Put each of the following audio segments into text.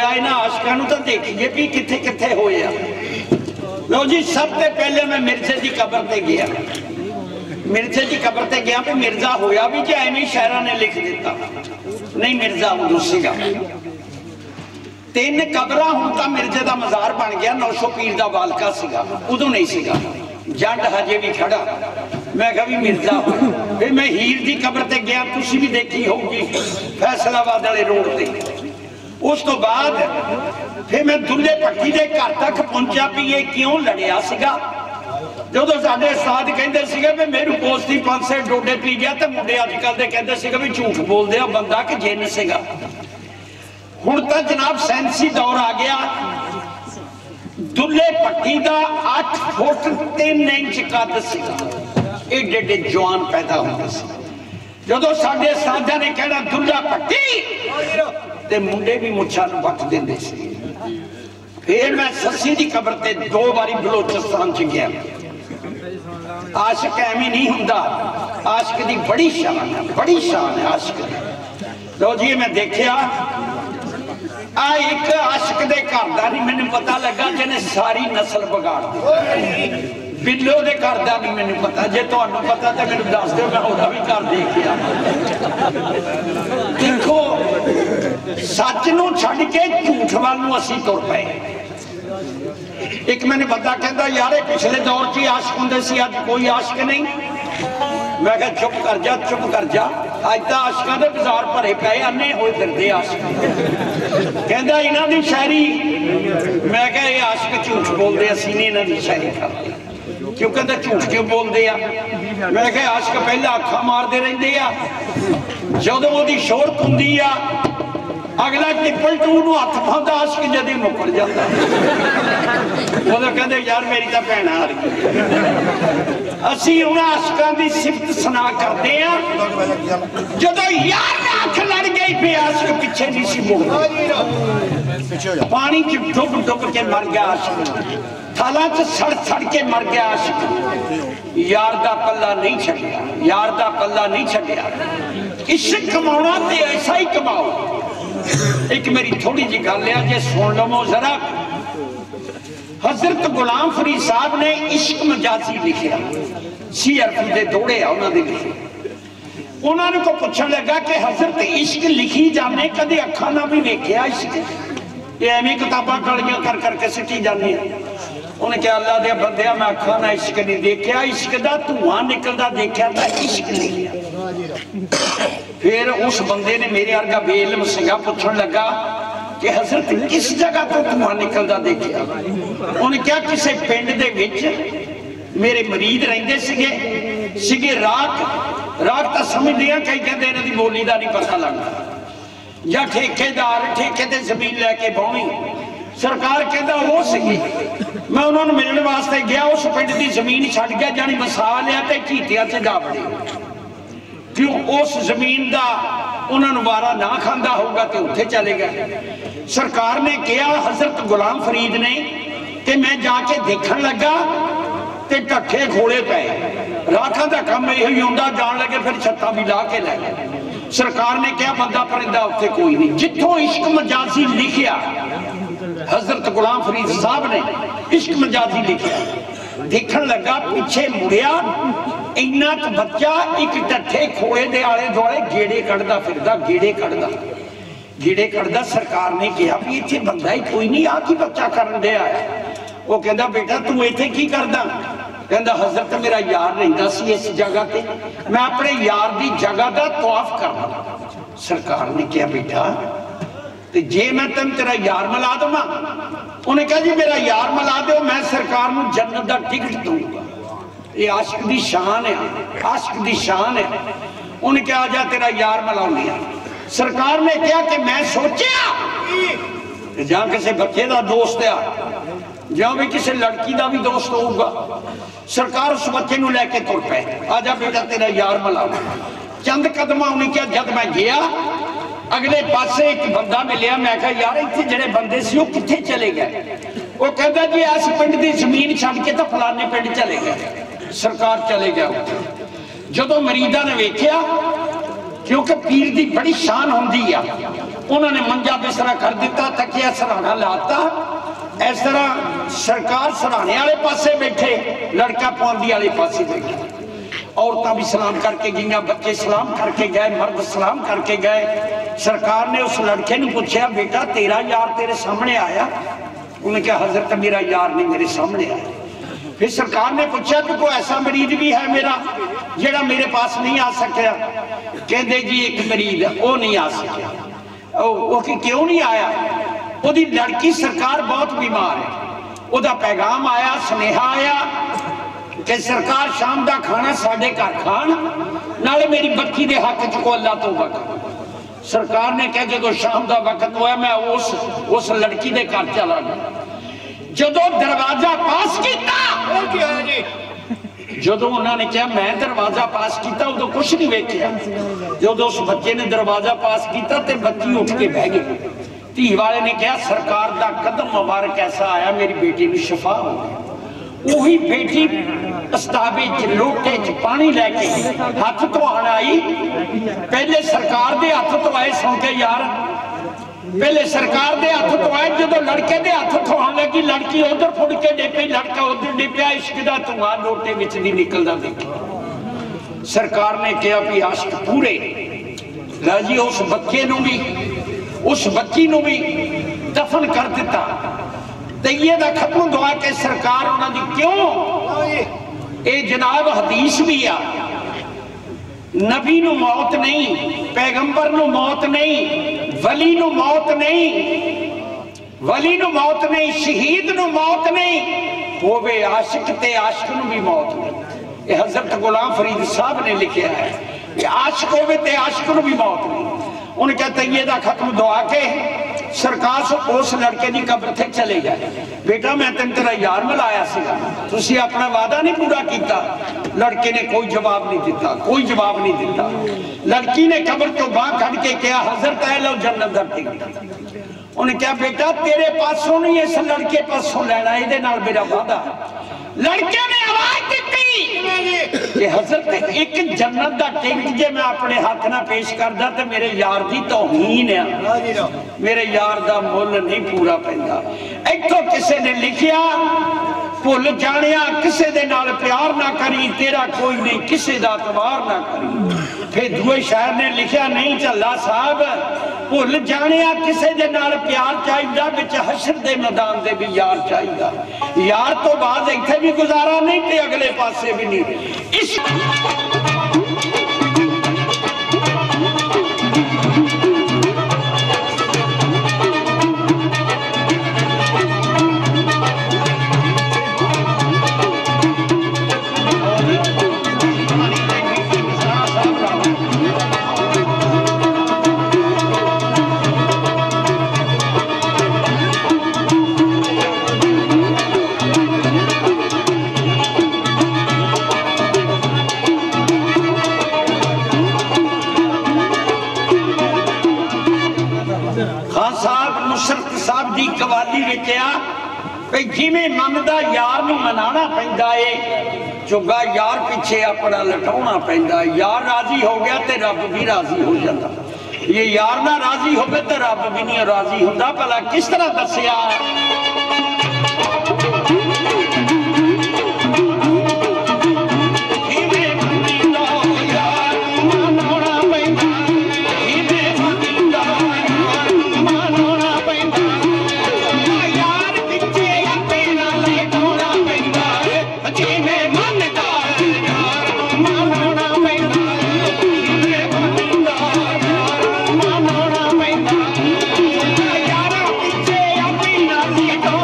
जरा इन्हां आशिकां नूं तां देखिए भी कित्थे कित्थे होए आ। लो जी, सब तो पहले मैं मिर्जे की कबर ते गया। मिर्जे की कबर ते गया भी मिर्जा होया भी कि एवं शायरां ने लिख दिता, नहीं मिर्जा उदों सीगा। 3 कबरां हुण तां मिर्जे का मज़ार बन गया। 900 पीर का वालका सीगा, उदों नहीं सीगा। जंड हजे भी खड़ा। मैं कहा भी मिर्जा हो। फिर मैं हीर की कबर ते गया, तुसीं भी देखी होगी फैसलाबाद वाले रोड ते। उस तो बाद फिर मैं दुल्ले भट्टी के घर तक पहुंचा भी ये क्यों लड़िया सीगा। जो साडे उस्ताद कहते सीगे भी मेरू पोस्ती 500 डोडे पी गया, तो मुंडे अजकल दे कहते सीगे भी झूठ बोलदे आ बंदा कि जिन सीगा। हुण तां जनाब सैंसी दौर आ गया। दुल्ले भट्टी का 8 फुट 3 इंच कद सीगा, एडे एडे जवान पैदा होंदे सी। जो साडे उस्तादां ने कहना दुल्ला भट्टी ते मुंडे भी मुछां नूं वट देंदे सी। फिर मैं सस्सी की कबर ते 2 बारी बलोचिस्तान च गया। आशिक एवं नहीं हुंदा, आशिक की बड़ी शान है, बड़ी शान है आशिक की। लो जी, मैं देखिया आ एक आशिक दे घर दा नहीं मैनूं पता लगा जिन्हें सारी नस्ल बिगाड़ दी। बिल्लो दे घर दा नहीं मैनूं पता, जे तुहानूं पता तो मैनूं दस दिओ, मैं ओहदा भी घर देखिया। देखो, सच नूं छड्ड के झूठ वाल नूं असीं तुर पए। एक मैंने बंदा कहता यार पिछले दौर च ही आशिक होंदे सी, अज कोई आशिक नहीं। मैं कहा चुप कर जा, चुप कर जा। अज तो आशिकां दे बाजार भरे पे, अन्ने होए फिरदे आशिक। कहता इन्हां दी शायरी, मैं कहा ये आशिक झूठ बोलदे, असीं नहीं इन्हां दी शायरी करदे। क्यों कहता झूठ क्यों बोलते आ। मैं कहा आशिक पहले अखा मारते रहते आ, जदों ओहदी शोहरत हुंदी आ अगला टिप्पल टू नूं हथ पाउंदा, आशिक जदे मुकर जाता। उदों कहंदे यार मेरी तां भैण आ रही। असीं उन्हां आशिकां दी सिफत सुना करदे आ जदों यार नाल अख लड़ गई, फिर आशिक पिछे नहीं सी मुड़दा। पानी च डुब डुब के मर गया आशिक, थाला च सड़ सड़ के मर गया आशिक। यार दा पल्ला नहीं छड्डिया, यार दा पल्ला नहीं छड्डिया। इश्क कमाउणा ते ऐसा ही कमाओ। एक मेरी थोड़ी जी गल है, जे सुन लवो जरा। हजरत गुलाम फरीद साहब ने इश्क मजाजी लिखिया, सीआरपी दे दोड़े आ उन्हां दे लिखे। उन्होंने को पूछन लगा कि हजरत इश्क लिखी जाने, कदे अखां नाल भी वेखिया इश्क? ये एवं किताबां कालियां कर करके सिटी जानी है। उन्हें क्या अल्लाह दे बंदिया मैं अखां नाल इश्क नहीं देखिया, इश्क दा धुआं निकलदा देखिया तां इश्क लिखिया। फिर उस बंदे ने मेरे वर्गा बेइल्म सीगा पूछन लगा कि हजरत किस जगह तो धुआं निकलदा देखिया? उन्हें क्या किसी पिंड दे विच मेरे मरीद रहिंदे सीगे राग तां समझदे आ, कई कहंदे इन्हां दी बोली दा नहीं पता लगदा। या ठेकेदार ठेके ते जमीन लैके बौणी, सरकार कहता वो सीगी। मैं उन्होंने मिलने वास्ते गया, उस पिंड की जमीन छड्ड गया, जानी वसा लिया ते चीटिया च जा बड़े। क्यों? उस जमीन का उन्होंने वारा ना खांदा होगा तो उत्थे चले गए। सरकार ने कहा हजरत गुलाम फरीद ने कि मैं जाके देखन लगा ते ढक्के खोले पे, राखां दा काम यही होंदा, जान लगे फिर छत्तां भी ला के लै गए। सरकार ने कहा बंदा परिंदा उत्थे कोई नहीं। जिथों इश्क मजाजी लिखिया हजरत गुलाम फरीद साहब ने इश्क मजाजी लिखिया, देखन लगा पीछे मुड़िया, इन्ना क बच्चा एक ढट्ठे खोए दे आले दुआले गेड़े कढ़दा फिरदा, गेड़े कढ़दा। सरकार ने कहा भी इत्थे बंदा ही कोई नहीं, आ की बच्चा करन दे आया? वो कहंदा बेटा तू इत्थे की करदा? कहंदा हजरत मेरा यार रहिंदा सी इस जगह ते, मैं अपने यार दी जगह दा तवाफ करदा। सरकार ने कहा बेटा ते जे मैं तेन तेरा यार मिला देवां? उन्हें कहा जी मेरा यार मिला दो, मैं सरकार नूं जन्नत दा टिकट दूंगा। ये आशिक दी शान है, आशिक दी शान है। उन्हें कहा जा तेरा यार मिलाउने आ। सरकार ने कहा कि मैं सोचिया जां किसी बच्चे दा दोस्त आ, जां भी किसी लड़की का भी दोस्त होगा। सरकार उस बच्चे नूं लैके तुर पे, आजा बेटा तेरा यार मिलावा। चंद कदम उन्हें क्या, जब मैं गया अगले पासे एक बंदा मिलिया, मैं कहा यार इत्थे जेड़े बंदे सी कित्थे चले गए? वो कहता जी इस पिंड की जमीन छड्ड के तो फलाने पिंड चले गए। सरकार चले गया। जदों मरीदा ने वेख्या, क्योंकि पीर की बड़ी शान होंदी आ, उन्होंने मंजा बिस्तरा कर दिता, तकिया सराहना लाता। इस तरह सरकार सराहने वाले पासे बैठे, लड़का पौंदी वाले पासे बैठा। औरतां भी सलाम करके गई, बच्चे सलाम करके गए, मर्द सलाम करके गए। सरकार ने उस लड़के ने पूछा, बेटा तेरा यार तेरे सामने आया? उन्हें कहा, हजरत मेरा यार नहीं मेरे सामने आया। फिर सरकार ने पूछा कि कोई ऐसा मरीज भी है मेरा जेड़ा मेरे पास नहीं आ सकिया? कहते जी एक मरीज है, वो नहीं आ सकिया। वो क्यों नहीं आया? ओदी लड़की सरकार बहुत बीमार है, ओदा पैगाम आया, स्नेहा आया कि सरकार शाम का खाना साडे घर खान, नाले मेरी बच्ची के हक च को अल्लाह तौबा कर। सरकार ने कहा जो शाम का वक्त होया मैं उस लड़की के घर चला गया। जदों दरवाजा पास किया, जो उन्होंने कहा मैं दरवाजा पास किया, उदों कुछ नहीं वेख्या। जो उस बच्चे ने दरवाजा पास किया तो बच्ची उठ के बह गई। धी वाले ने कहा सरकार का कदम मुबारक ऐसा आया, मेरी बेटी की शफा हो गई। वही बेटी अस्ताबे लोटे च पानी लैके हाथ धोआन आई। पहले सरकार के हाथ धोए सौके यार, पहले सरकार के हाथ धोए। जो लड़के के हाथ धोआन लगी, लड़की उधर फुड़ के डिपी, लड़का उधर डिपया। इश्क का धुआं लोटे विच नहीं निकलता देखा। सरकार ने कहा भी आशिक पूरे ला जी, उस बच्चे नूं भी उस बच्ची नूं भी दफन कर दिता। तैये दा खत्म दुआ के सरकार उन्होंने क्यों? ये जनाब हदीस भी आ, नबी नूं मौत नहीं, पैगंबर नूं मौत नहीं, वली नूं मौत नहीं, वली नूं मौत नहीं, शहीद नूं मौत नहीं, होवे आशिक ते आशिक नूं भी मौत नहीं। ये हजरत गुलाम फरीद साहब ने लिखा है कि आशिक होवे ते आशिक नूं भी मौत नहीं। उन्हें कहते ये दा खत्म दुआ के सरकार उस लड़के की कब्र से चले गए। बेटा मैं तेन तेरा यार मिलाया सीगा, तुसी अपना वादा नहीं पूरा किया। लड़के ने कोई जवाब नहीं दिता, कोई जवाब नहीं दिता। लड़की ने कब्र तो बाहर कट के कहा हजरत है लो जन्नत दा टिकट। उन्हें कहा बेटा तेरे पासों नहीं इस लड़के पासों लेना, ये मेरा वादा। लड़के ने आवाज दी कि हजरत एक जन्नत दा टिकट जे मैं अपने हाथ ना पेश करदा तो मेरे यार दी तौहीन है, मेरे यार दा मुल नहीं पूरा पैंदा। इत्थों किसी ने लिखिया भुल जानिया किसी दे नाल प्यार ना करी, तेरा कोई नहीं किसी दा अतबार ना करी। फिर दूए शायर ने लिखिया नहीं झल्ला साहब, भुल जानिया किसी दे नाल प्यार चाहिदा, विच हशर दे मैदान दे भी यार चाहिदा। यार तो बाद इत्थे भी गुजारा नहीं ते अगले पासे भी नहीं। जिमें मनदा यार नूं मनाना पैंदा है, चुगा यार पिछे अपना लटाउना पैंदा। यार राजी हो गया तो रब भी राजी हो जाता। ये यार ना राजी हो गए तो रब भी नहीं राजी होंदा। भला किस तरह दसिया?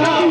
Oh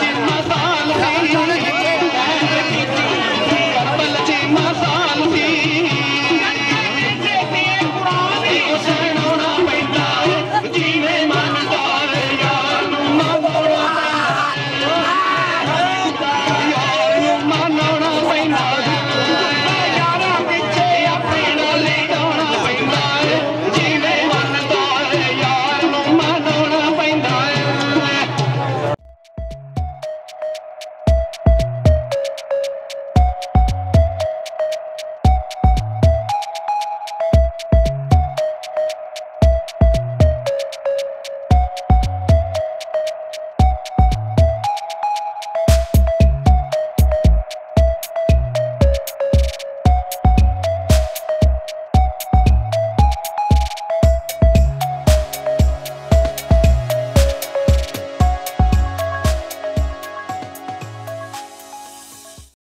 जिन्ना